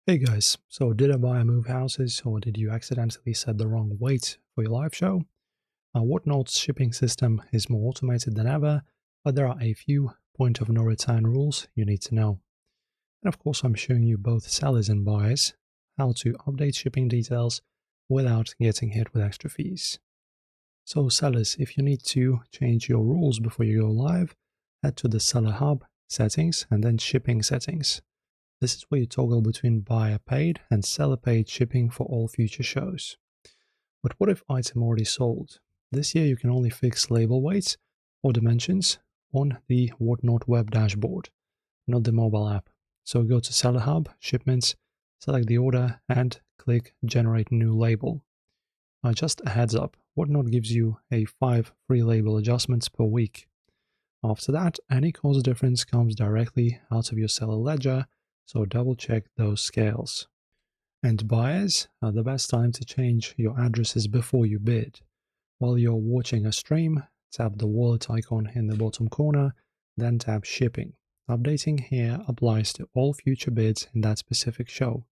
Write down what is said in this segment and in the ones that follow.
Hey guys, so did I buy and move houses or did you accidentally set the wrong weight for your live show? Whatnot's shipping system is more automated than ever, but there are a few point of no return rules you need to know. And of course I'm showing you both sellers and buyers how to update shipping details without getting hit with extra fees. So sellers, if you need to change your rules before you go live, head to the Seller Hub, Settings, and then Shipping Settings. This is where you toggle between buyer paid and seller paid shipping for all future shows. But what if item already sold? This year you can only fix label weights or dimensions on the Whatnot web dashboard, not the mobile app. So go to Seller Hub, Shipments, select the order and click Generate New Label. Just a heads up, Whatnot gives you 5 free label adjustments per week. After that, any cost difference comes directly out of your seller ledger, so double check those scales. And buyers, the best time to change your addresses before you bid. While you're watching a stream, tap the wallet icon in the bottom corner, then tap Shipping. Updating here applies to all future bids in that specific show.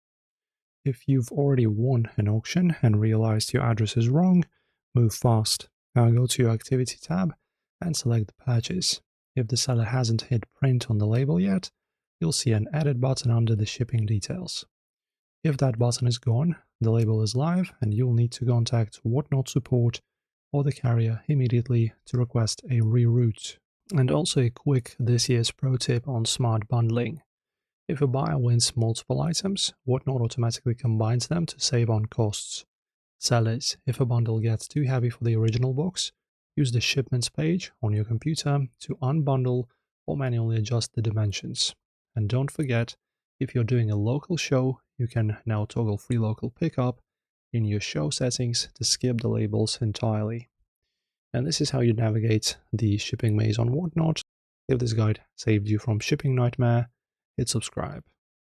If you've already won an auction and realized your address is wrong, move fast. Now go to your Activity tab and select the purchase. If the seller hasn't hit print on the label yet, you'll see an Edit button under the shipping details. If that button is gone, the label is live and you'll need to contact Whatnot support or the carrier immediately to request a reroute. And also a quick this year's pro tip on smart bundling. If a buyer wins multiple items, Whatnot automatically combines them to save on costs. Sellers, if a bundle gets too heavy for the original box, use the shipments page on your computer to unbundle or manually adjust the dimensions. And don't forget, if you're doing a local show, you can now toggle free local pickup in your show settings to skip the labels entirely. And this is how you navigate the shipping maze on Whatnot. If this guide saved you from shipping nightmare, hit subscribe.